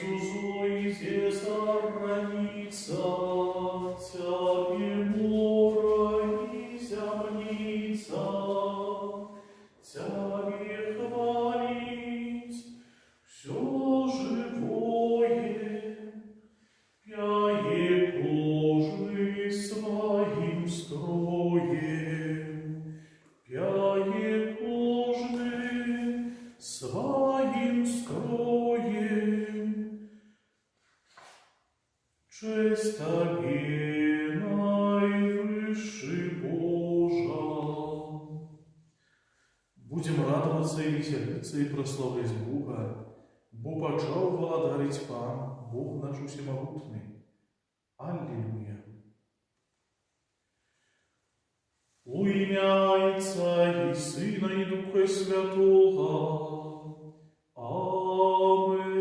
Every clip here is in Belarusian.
зузуйте зарраница, тяги мора и земница, тяги хвалить все живое, пяе кожи своим строем, пяе кожи своим строем. Честь Тебе, наивысший Божа. Будем радоваться и веселиться, и прославлять Бога, бо почал владарить Пан, Бог наш всемогутный. Аллилуйя. У имя Отца и Сына и Духа Святого. Амен.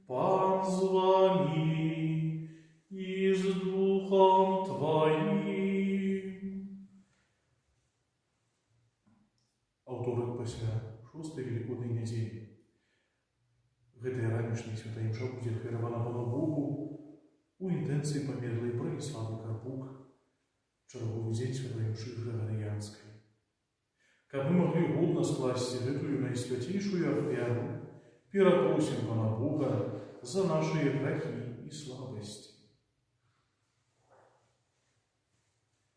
Пан с вами и с Духом Твоим. Аўторак пасля шостай велікоднай нядзелі. Гэтая ранішняя святая імша будзе ахвяравана Пану Богу у інтэнцыі памерлай Браніславы Карпук, чарговы дзень святой імшы Грыгарыянскай. Каб мы маглі годна скласці гэтую найсвяцейшую ахвяру, перапросім Пана Бога за нашыя грахі і слабасці.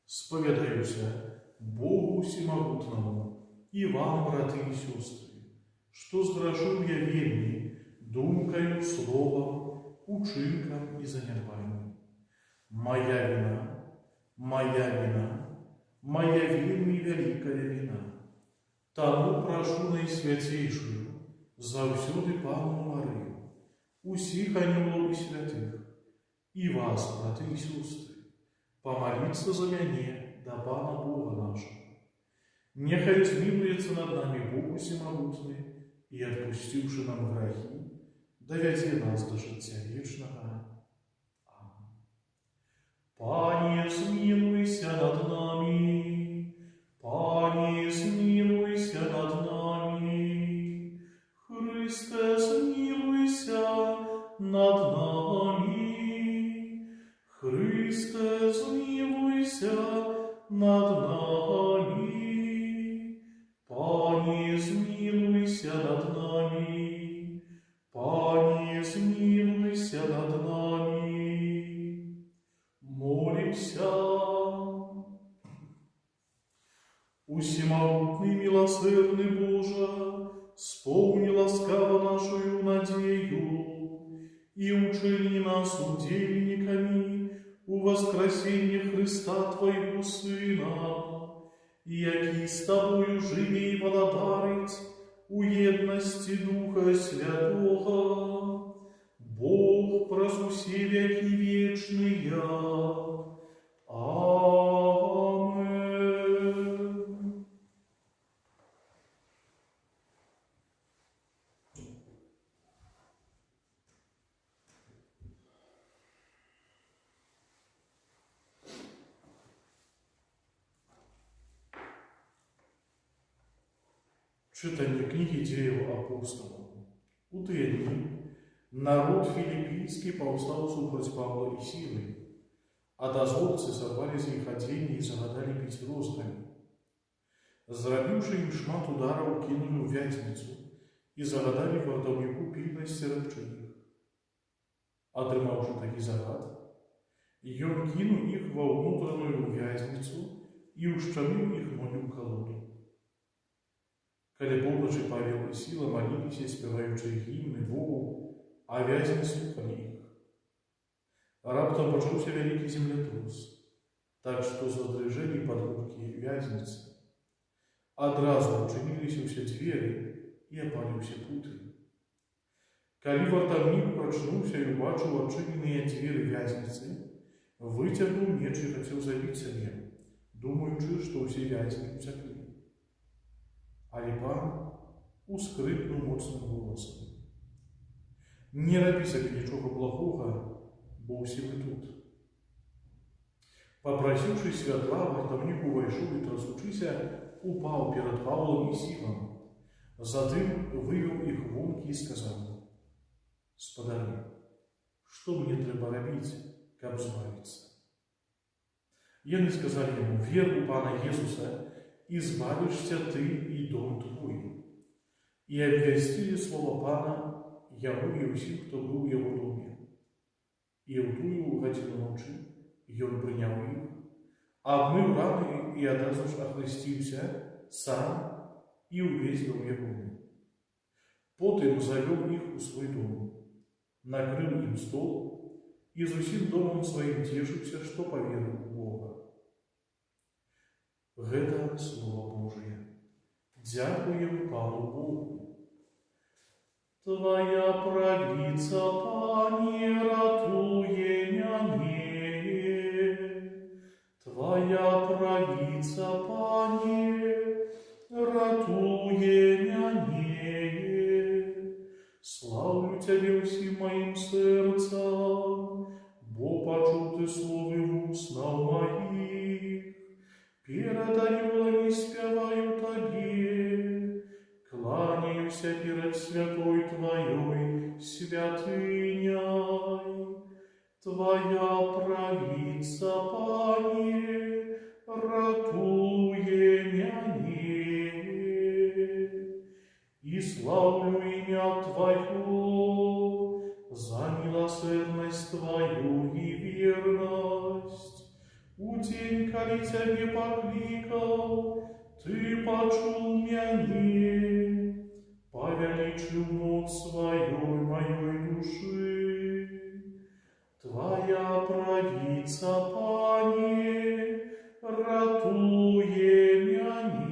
Споведаюся Богу всемогутному и вам, браты и сестры, что сгрешил я вельми думкою, словом, учинком и занятованием. Моя вина, моя вельми великая вина. Тому прошу наисвятейшую, завсюди Пану Марию, усіх анёлов и святых, и вас, браты и сестры, помолиться за мяне до Пана Бога нашего. Нехай змилуется над нами Бог всемогутный и, отпустивши нам грехи, доведе нас до життя вечного. Амин. Пане, змилуйся над нами, Пане, змилуйся над нами, Христе, змилуйся над нами, Христе, змилуйся над нами. Пане, змилуйся над нами, Пане, змилуйся над нами. Молимся. Усемогутный, милосердный Боже, сполни ласкаво нашою надею и учини нас удельниками у воскресения Христа Твоего Сына, яки с Тобою живи и владарить у едности Духа Святого, Бог просуси веки вечные. Амен. Читання книги Діїв апостолів. У ті дні народ филиппийский повстал супроть Павла и Силы, а дозвольцы сорвали з них оденья и загадали бить розгами. Зрабивши им шмат ударов, кинули в вязницу и загадали вартовнику пильность середчиних. Отрымавши таки загад, ён кинул их во внутреннюю вязницу и ущемил их ноги в колоду. Калі полночи Павел и Сила молились, спеваючи гимны Богу, а вязни слухали их. Раптом почался великий землетрус, так что задрыжали подгубки вязницы. Одразу учинились все двери и опали все путы. Калі вартовник прочнулся и убачил отчиненные двери вязницы, вытянул меч и хотел забить себе, думаючи, что все вязни утекли. Але Пан ускрипнув моцним голосом: «Не роби собі нічого благого, бо всі ви тут». Попросивши святла, вартовник увайшов і, трасучися, упав перед Павлом і Силом. Затым вывел их вон и сказал: Спадарі, што мне трэба рабіць, каб збавіцца? Яны сказалі яму: вер у Пана Езуса, и збавишься ты и дом твой. И обвестили слово Пана яму и усім, хто быў у яго доме. И ў тую гадзіну ночы ён прыняў іх, абмыў раны и адразу ж ахрысціўся сам и увесь дом ягоны. Потым завёў іх у свой дом, накрыў ім стол и з усім домом сваім цешыўся, што паверыў у Бога. Гэта Слово Божие. Дзякуем Пану Богу. Твоя правица, Пане, ратуе мяне. Твоя правица, Пане, ратуе мяне. Славлю Тебе всім моим сердцем, бо почув Ты слови вуснав моих. Перед анёлами спяваю Тебе, кланяюся перед святой Твоей святыняй. Твоя правица, Пане, ратуе мяне. И славлю имя Твое за милосердность Твою и верность. У день, коли Тебе покликал, Ты почул мяне, повеличил моц своей моей души. Твоя правица, Пане, ратуе мяне.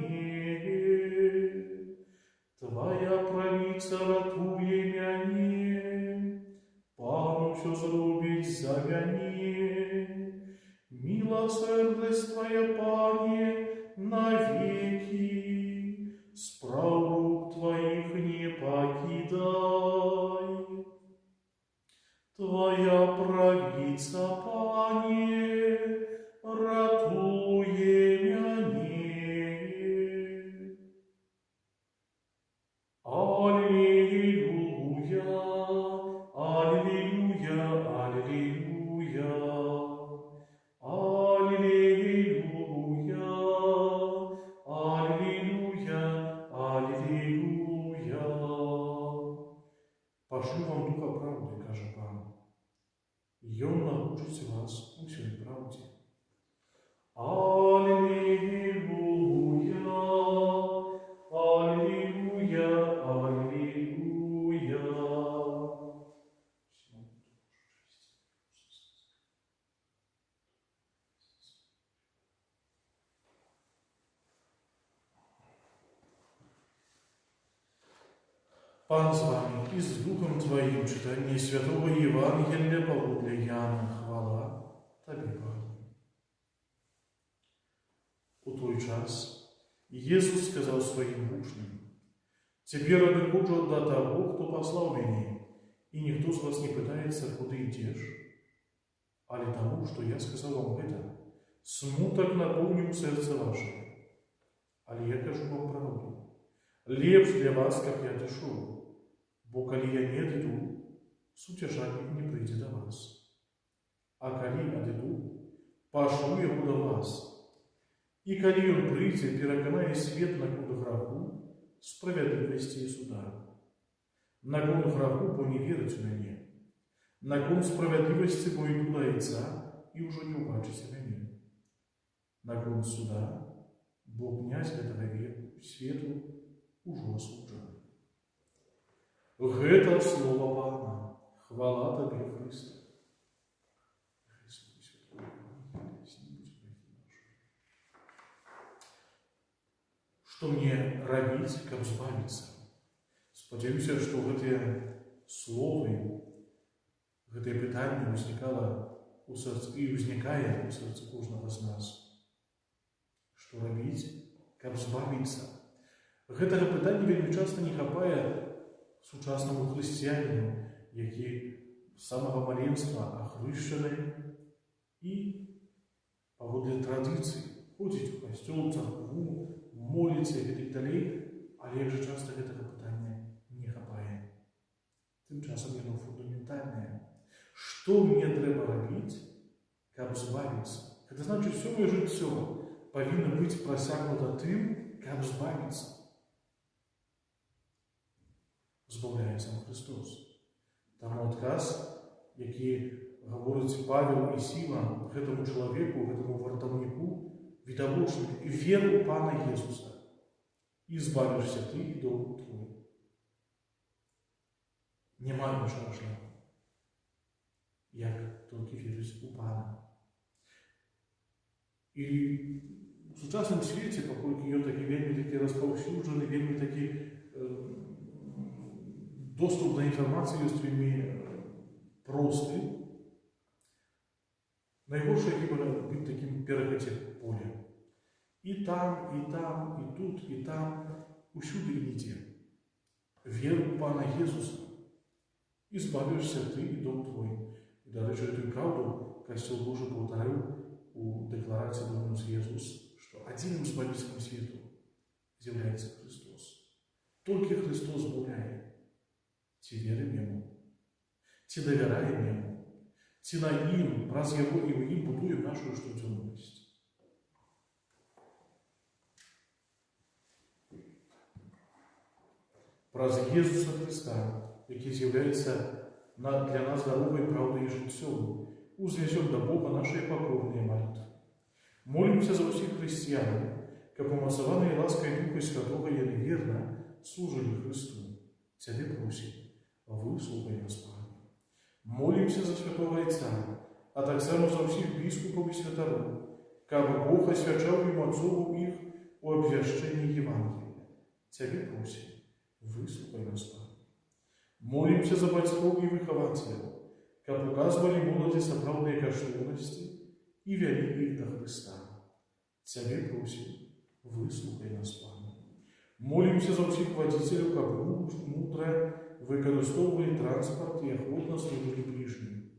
Твоя правица ратуе мяне, Пану всё зробіць за мяне. Милосердность Твоя, Пане, навеки, справ рук Твоих не покидай. Твоя правица, Пане, ратуе мяне. Аллилуйя, аллилуйя, аллилуйя. Аллилуйя, аллилуйя, аллилуйя. Пошлю вам Духа правды, каже Пан, и Он научить вас усій правді. Аллилуйя, аллилуйя, аллилуйя. Пан с вами и с Духом Твоим. Читание Святого Евангелия поводле Яна. Хвала Тебе, Пане. У той час Jesús сказал своим учням: «Теперь надыходжу до того, кто послал меня, и никто из вас не пытается, куда идешь. Але тому, что я сказал вам это, смуток наполнил сердце ваше. Але я кажу вам правду. Лепш для вас, как я дышу. Бо коли я не отойду, сутяжальник не прийде до вас. А коли отойду, пошлю его до вас. И коли он прийде, переконає свет на куду граху, справедливости и суда. На кон граху, бо не вірить у мене. На кон справедливости, бо йду до Отця, и уже не убачите мене. На кон суда, бо князь этого веку, свету, уже осуджен». Гэта слово Пана. Хвала Тебе, Христе. Што мне рабіць, каб збавіцца? Спадзяюся, што гэтыя словы, гэтае пытанне ўзнікала ў сэрцы і ўзнікае ў сэрцы кожнага з нас. Што рабіць, каб збавіцца? Гэтага пытання вельмі часта не хапае сучаснаму хрысціяніну, які з самага маленства ахрышчаны і паводле традыцый ходзіць у касцёл, царкву, моліцца і гэтак далей, але як жа часта гэтага пытання не хапае. Тым часам яно фундаментальнае. што мне трэба рабіць, каб збавіцца. Гэта значыць, усё маё жыццё павінна быць прасягнута тым, каб збавіцца. Збаўляе сам Христос. Таму адказ, які гаворыць Павел і Сіла гэтаму чалавеку, гэтаму вартаўніку, відавочны: вер у Пана Езуса, і збавішся ты і дом твой. Няма іншага шляху, як толькі верыць у Пана. І у сучасным свеце, паколькі ён такі вельмі такі распаўсюджаны, вельмі такі доступ да інфармацыі ёсць вельмі просты, найгоршае хіба быць такім перакаце поля. І там, і тут, і там, усюды і нідзе. Вер у Пана Езуса, і збавішся ты і дом твой. І, дарэчы, гэтую праўду Касцёл Божы паўтарыў у дэкларацыі Домінус Езус, што адзіным збавіцелем свету з'яўляецца Христос. Толькі Христос збаўляе. Ці верым Яму? Ці давяраем Яму? Ці на ім, праз Яго і ў ім будуем нашу штодзённасць? Праз Езуса Христа, які з'яўляецца для нас дарогай, праўдай і жыццём, узвязём да Бога нашыя пакорныя малітвы. Молімся за ўсіх хрысціян, каб умацаваныя ласкай Духа Святога яны верна служылі Христу. Цябе просім, выслухай нас, Пане. Молімся за святого Айца, а таксама за ўсіх біскупаў і святароў, каб Бог асвячаў ім адзову іх у абвяшчэнні Евангелія. Цябе просім, выслухай нас, Пане. Молімся за бацькоў і выхавацеляў, каб указвалі моладзі сапраўдныя каштоўнасці і вялі іх да Хрыста. Цябе просім, выслухай нас, Пане. Молімся за ўсіх вадзіцеляў, каб мудра выкарыстоўвалі транспарт і ахвотна служылі бліжнім.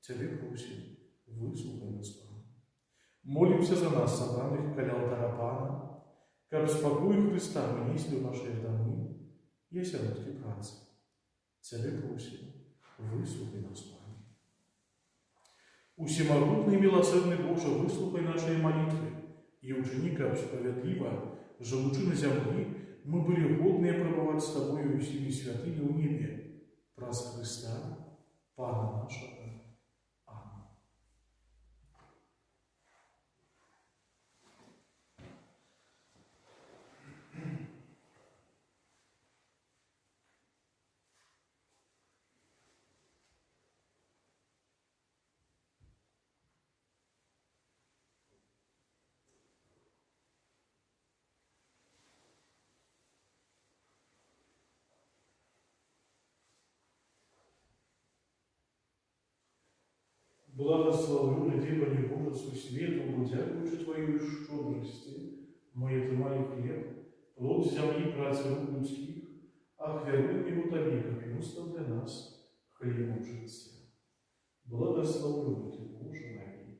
Цябе просім, выслухай нас, Пане. Молімся за нас, сабраных каля алтара Пана, каб спакой Хрыста мы неслі ў нашыя дамы і асяродкі працы. Цябе просім, выслухай нас, Пане. Усемагутны і міласэрны Божа, выслухай нашыя малітвы і ўчыні, каб справядліва, жывучы на зямлі, мы былі годныя прабываць з Табою ў сіле святыні ў небе, праз Хрыста, Пана нашага. Амин. Благословлю людей, Пане Боже, свой свету, бо дякуючи Твоей щедрости, мы отримали хлеб, плод земли, працы рук людских, а хвалим его Тобі, как милостив для нас, хлебом життя. Благословлю Ти, Боже, навеки.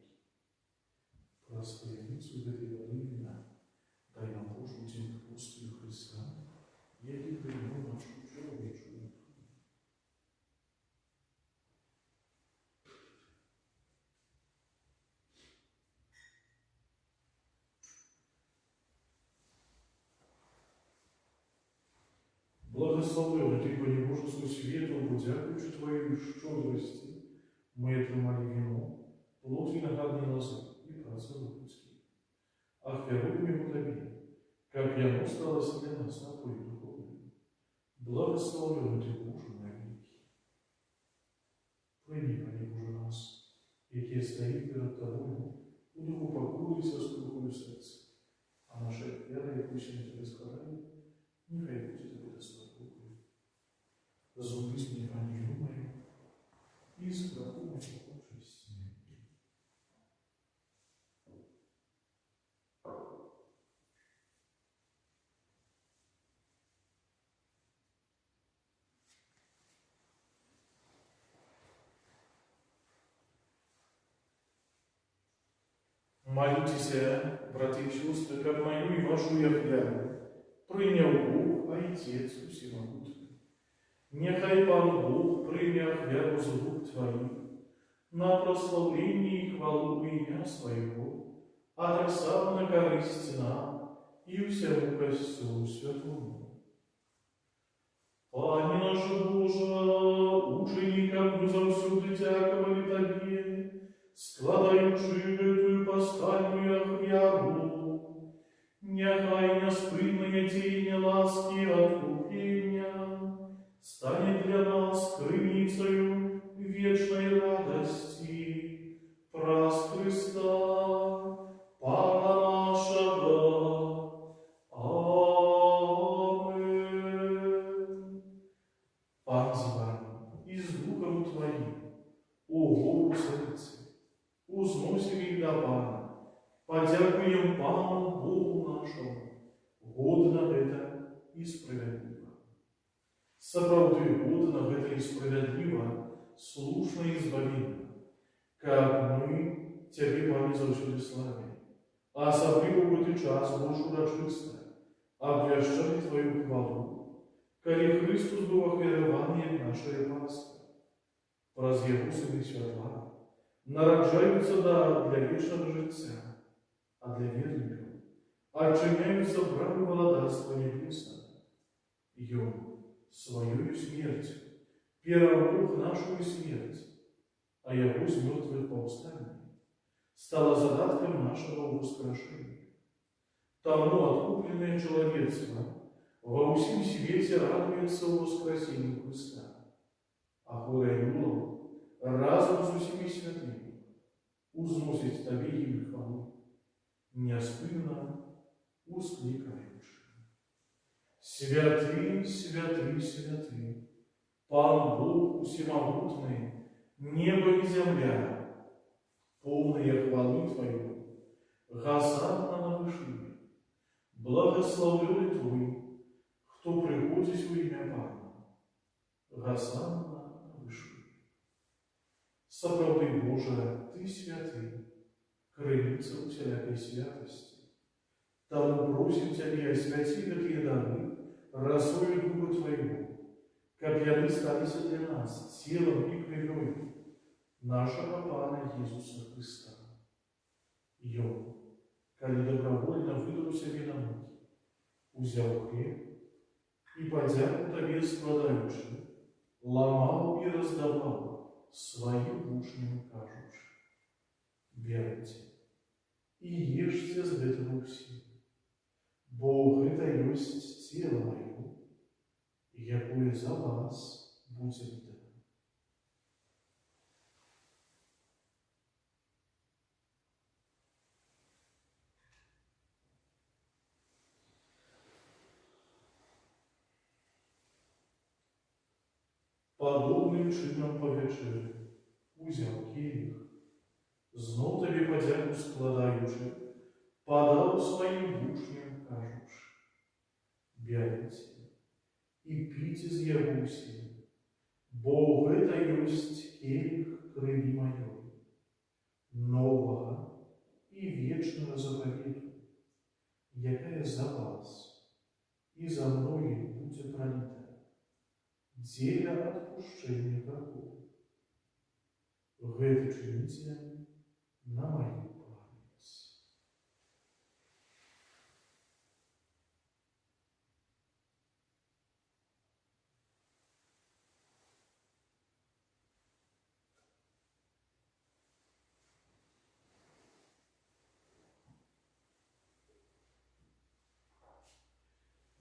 Простояницу доверительно, дай нам Божу тем Господу Христа, який прийняв нашу чоловічу. Благословив Ти, Пане Боже, свой світло, бо дякуючи Твоїй щедрості, ми отримали віно, плод виноградної лози і праці рук людських. А хвалим його Тобі, як яно сталося для нас напою духовною. Благословив Ти, Боже, навіки. Прийми, Пане Боже, нас, які стоїть перед Тобою, у духу покою і соступою серця, а наша віра, яку сьогодні Тебе складає, нехай буде Тобі достатньо. Зубись мне, Пане, мою, и страху мою почести. Молитесь, браты и сестры, как мою и вашу являю, принял Бог, а Отец всемогутный. Нехай Пан Бог прийме ахвяру з рук Твоїх, на прославление и хвалу имя Своего, а так само на користь нам и всему костю святому. Пане наш Боже, ученикам завсюди дяковали Тобі, складаючи эту пасхальную хвяру, нехай неспинное тіння ласки откупления станет для нас крыницею вечной радости, праз Христа, Пана нашего. Амин. Пан з вами и с Духом Твоим, о Господи, узносим их до Пана, подякуем Пану Богу нашему, годно это и справедливо. Сапраўды годно это и справедливо, слушно и избавимо, как мы Тебе, Пане, завсюди славим, а особливо в этот час больше урочисто обвящали Твою хвалу, коли Христос был охвярован, як наша Пасха. Праз Его Сына Святла нараджаються для вечного життя, а для вірників отчиняются брамы владарства небесного. Йому своєю смертью перемог нашу смерть, а Его с мертвых повстание стало задатком нашего воскрешения. Тому откупленное человечество во всем свете радуется воскресению Христа, а хорой разом с усими святыми узносить Тебе им хвалу, неоспынно ускликаючи: Святый, святый, святый, Пан Бог всемогутный, небо и земля, полные хвалы Твоей, госанна на вышине. Благословлен Твой, кто приходит во имя Пана, госанна на вышине. Сапраўды Боже, Ты святый, крыница усялякой святости. Тому просим Тебя, освяти такие дары, росою Духа Твоего, как яны стались для нас телом и кровью нашего Пана Иисуса Христа. И Он, коли добровольно выдал себе на ноги, узял хлеб и, подяку Тебе складаючи, ломал и раздавал своим учням, кажучи: Берите и ешьте с этого все, бо это есть тело Мое, якое за вас будет дано. Подобным чином по вечері узяв келих, знов Тобі подяку складаючи, подал своим учням, кажучи: Берите и пейте з Его все, бо это есть келих крови Моей, нового и вечного заповеду, якая за вас и за многих будет пролита, для отпущения грехов. Гэта чините на мою память.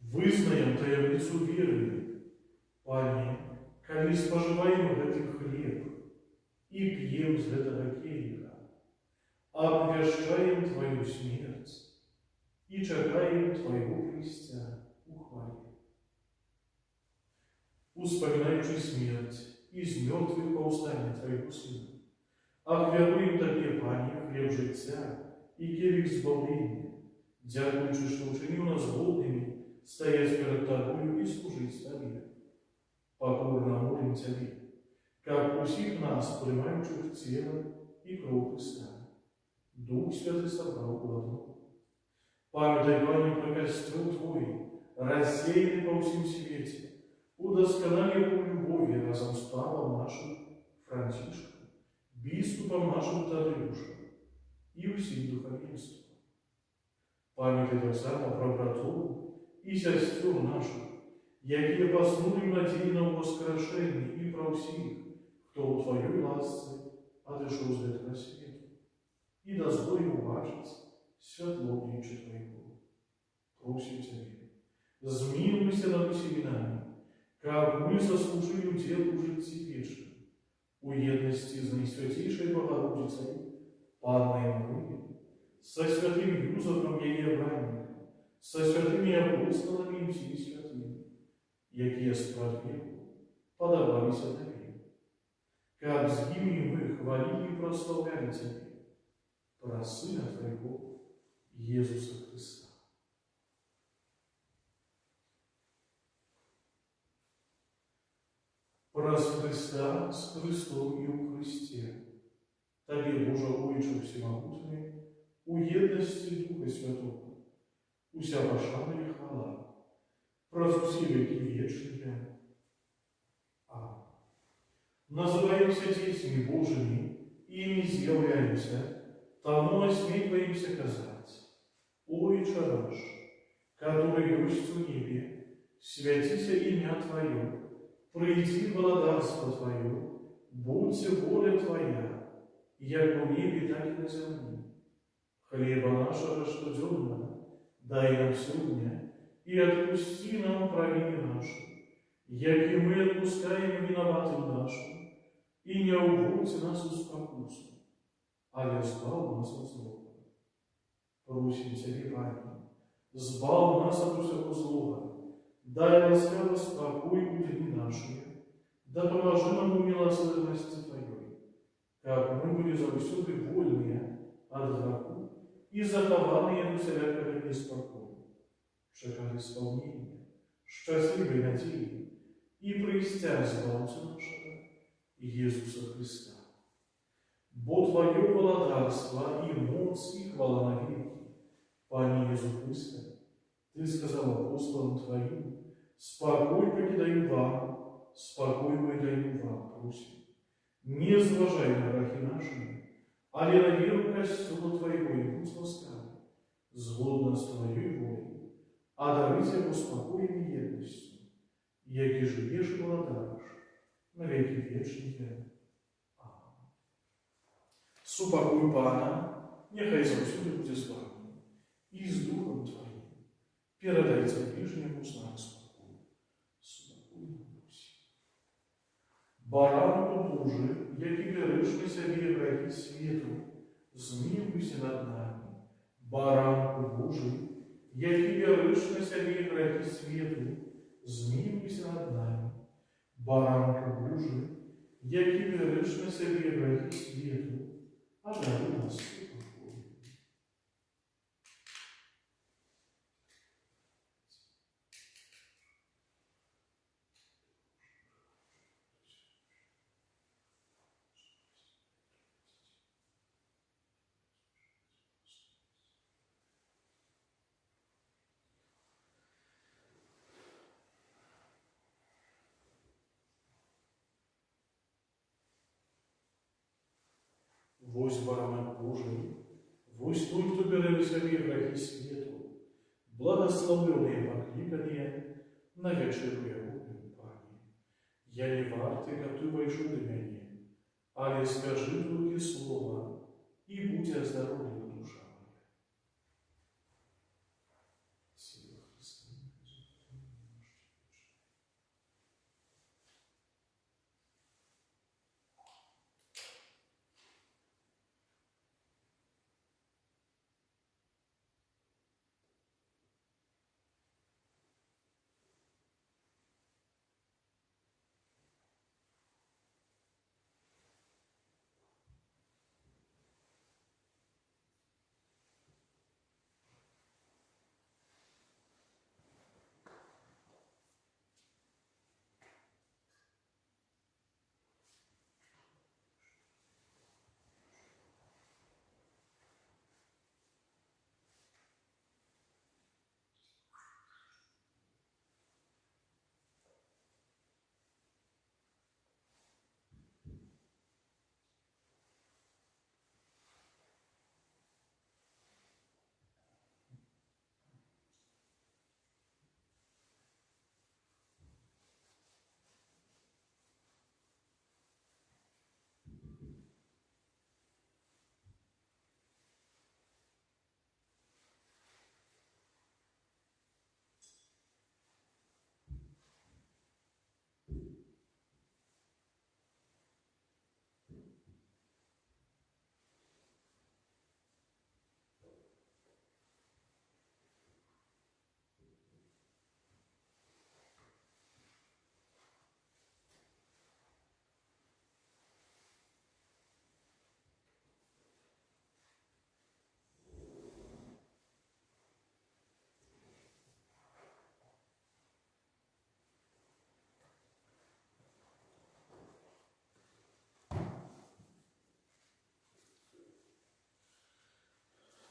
Вызнаем таємницю віри, Пане, коли споживаем этот хлеб и пьем с этого келиха, обвящаем Твою смерть и чекаем Твоего Христа у хвале. Успоминаючи смерть из мертвых повстания Твоего Сына, обвяруем Тебе, Пане, хлеб життя и келих збавления, дякуючи, что учинил нас годными стоять перед Тобою и служить Тебе. Покорно молим Тебе, как усих нас, принимающих тело и кровь Христа, Дух Святый собрал в одно. Памятай, Пане, про костел Твой, рассеянный по всем свете, удосконали его любови разом с Павлом нашим Францишком, біскупам нашим Тадеюшем і усім духовенством. Пам'ятай так само про братов і сестер наших, які поснули в надії на воскрешення, і про всіх, хто у Твоїй ласці одійшов з этого світу, і дозволь уважити святло обличчя Твоего. Просим Тебе, змилуйся над усіми нами, как мы заслужили удел у житті вічним, у єдності з Найсвятейшей Богородицей, Панной Марією, со святым Юзефом ее бранником, со святыми апостолами и всеми святыми, якие справедливо подобались Тебе, как с ними мы хвалили и прославляли Тебе, про Сына Твоего, Иисуса Христа. Про Христа с Христом и у Христе, Тебе, Боже, Отче всемогутний, у єдності Духа Святого, уся пошана і хвала, про усі віки вічні. Амінь. Называемся детьми Божьими, ими з'являемся, тому осмеливаемся казать: Отче наш, который есть в небе, святися имя Твое, прийди владарство Твое, будьте воля Твоя, як у небе, так и на земле. Хлеба нашего штоденного дай нам сегодня, и отпусти нам провины наши, як и мы отпускаем виноватым нашим, и не уводь нас в спокусу, але збав нас от злого. Просим Тебе, Пане, збав нас от усього злого, дай ласкаво спокой у дни наши, да положи нам у милосердности Твоей, как мы были завсюди вольные от греху и захованные до всякого беспокоя, чекали исполнения, счастливой надеи и пристя избавца нашего, Иисуса Христа. Бо Твое владарство и моц и хвала навеки, Пане Иисус Христе, Ты сказал апостолам Твоим: спокой покидаю вам, спокой мой даю вам, просим. Не зважай на грехи наши, але на веру костюма Твоего и будь ласкавы, згодно с Твоей волей, а даруйте его спокоем и едностью, яки живешь и владаешь на веки вечные. Аминь. Супокой Пана, нехай завсюди буде з вами, и с Духом Твоим. Передайте ближнему знак спокою. Спокойно Русь. Баранку Божий, який береш на себе грехи світу, змилуйся над нами. Баранку Божий, який береш на себе грехи світу, змилуйся над нами. Баранку Божий, який береш на себе грехи світу, одари нас спокою. Вось баранок Божий, вось той, кто бере на себе грехи світу, благословленные покликания на вечеру Его, Пане. Я не вартый, как Ты войшов до меня, але скажи только слово, и будь оздоровлена душа моя. Сила Христа.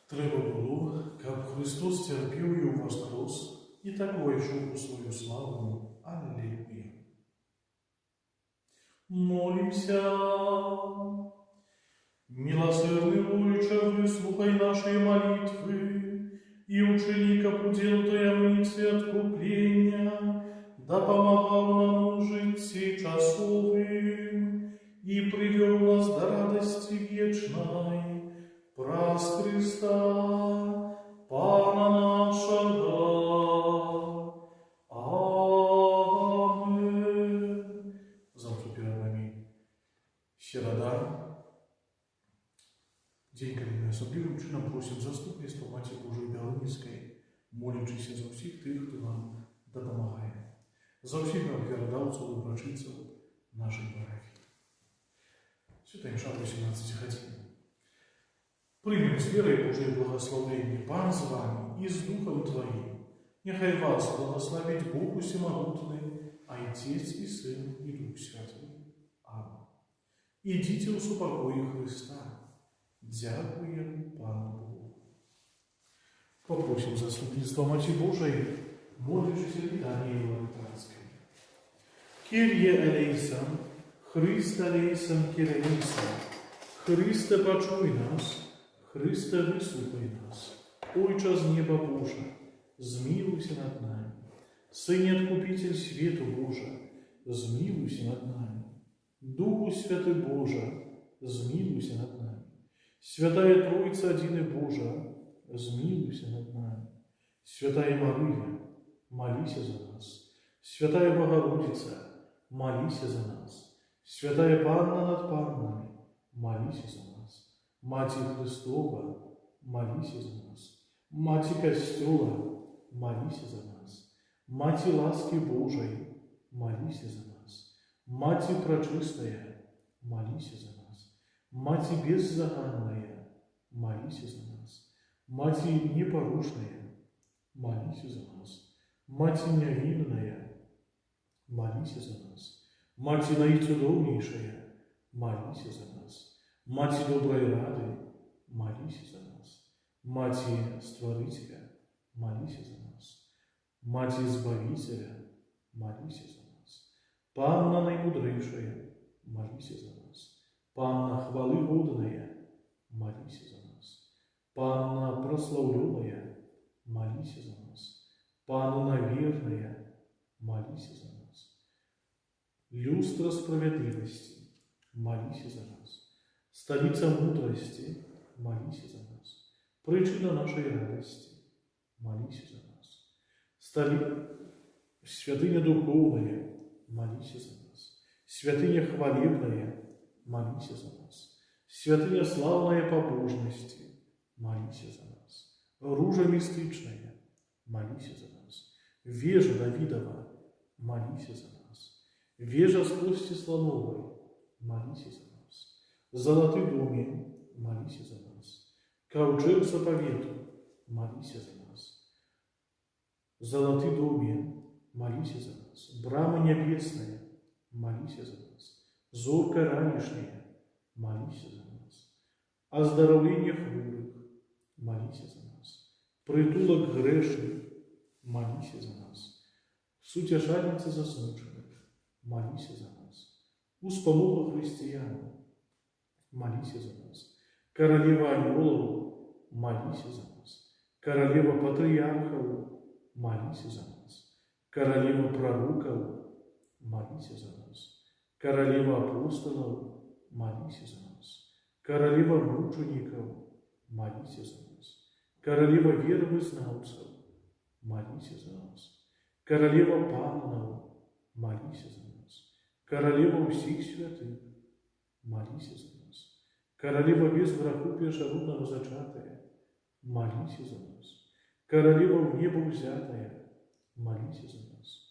Треба було, каб Христос терпів і воскрес, і так войшов у свою славу. Аллилуйя. Молимся. Милосердный Отче, выслухай наши молитвы, и ученика пудел той амницы откупления, да помогал нам жить сей часовым, и привел нас до радости вечной, праз Христа, Пана нашего. Амен. Завтра перед нами Середа. День, коли ми особливим чином просимо заступництва Матері Божої Бялоніської, молячися за всіх тих, хто нам допомагає, за всіх обвіродавців і врачиців нашої парафії. Святая Мша 18 годин. Примем с верой Божие благословение, Пан с вами и с Духом Твоим. Нехай вас благословить Бог Всемогутный, Отец и Сын и Дух Святый. Аминь. Идите в супокое Христа. Дякуем Пану Богу. Попросим заступництва Матери Божией, молящейся летания Евангелианской. Кирье элейсам, Христе элейсам, Кирье элейсам, Христе почуй нас, Христе выслухай нас. Отче з неба Божа, змилуйся над нами. Сыне Откупитель свету Божа, змилуйся над нами. Духу Святый Божа, змилуйся над нами. Святая Троица Одине Божа, змилуйся над нами. Святая Мария, молися за нас. Святая Богородица, молися за нас. Святая Панна над паннами, молися за нас. Матерь Христова, молися за нас. Матерь Костела, молися за нас. Матерь ласки Божией, молися за нас. Матерь Пречистая, молися за нас. Матерь беззаганная, молися за нас. Матерь непорочная, молися за нас. Матерь невинная, молися за нас. Матерь наицудовнейшая, молися за нас. Матерь доброй рады, молися за нас. Матерь Створителя, молися за нас. Матерь Избавителя, молися за нас. Панна наимудрейшая, молися за нас. Панна хвалы годная, молися за нас. Панна прославленная, молися за нас. Панна верная, молися за нас. Люстра справедливости, молися за нас. Столица мудрости, молися за нас. Причина нашей радости, молися за нас. Святыня духовная, молися за нас. Святыня хвалебная, молися за нас. Святыня славная побожности, молися за нас. Ружа мистичная, молися за нас. Вежа Давидова, молися за нас. Вежа с кости слоновой, молися за нас. Золотый доме, молися за нас. Ковчег заповету, молися за нас. Золотый доме, молися за нас. Брама небесная, молися за нас. Зорка ранешняя, молися за нас. Оздоровление хворых, молися за нас. Притулок грешных, молися за нас. Сутешальница заснувших, молися за нас. Успомога христиан, молися за нас. Королева ангелов, молися за нас. Королева патриархов, молися за нас. Королева пророков, молися за нас. Королева апостолов, молись за нас. Королева мучеников, молись за нас. Королева веровызнавцев, молись за нас. Королева паннов, молись за нас. Королева всех святых, молись за нас. Королева без греху первородного зачатая, молись за нас. Королева в небо взятая, молись за нас.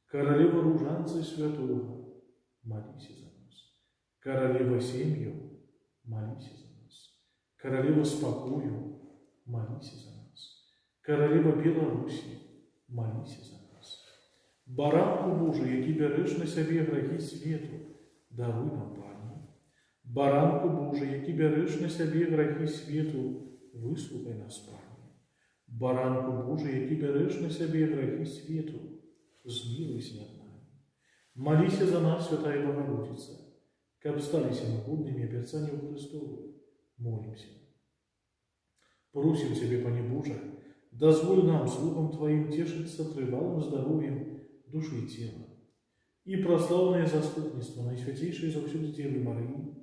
Королева ружанца святого, молись за нас. Королева семью, молись за нас. Королева спокою, молись за нас. Королева Беларуси, молись за нас. Баранку Божий, який береш на себе грехи світу, даруй нам, Пані. Баранку Божий, який береш на себе грехи світу, вислухай нас, Пані. Баранку Божий, який береш на себе грехи світу, змилуйся над нами. Молися за нас, Святая Богородица, как стались мы годными обетцанию Христову. Молимся. Просим Тебе, Пане Боже, дозволь нам, слугам Твоим, тешиться трывалым здоровьем души и тела, и прославленное заступництво Наисвятейшей завсюду Девы Марии,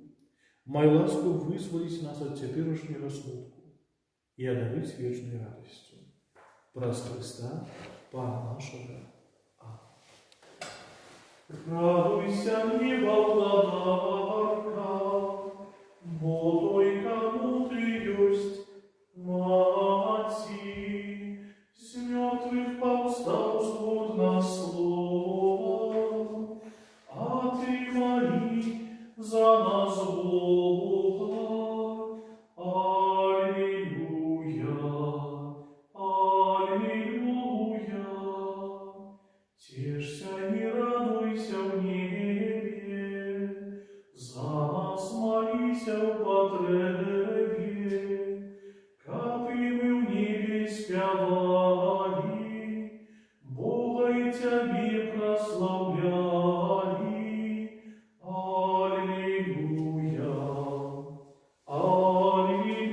май ласку вызволить нас от теперешнего смутку и одарить вечной радостью. Праз Христа, Пана нашего. Радуйся, неблагодарка, бо той, кому ты есть, Мати, с мертвых повстал на слово, а ты моли за нас Бога. Аллилуйя, аллилуйя. Тешься, не радуйся в небе, за нас молися в потребе, как и мы в небе спевали, Бога и Тебе прославляли. Аллилуйя, аллилуйя.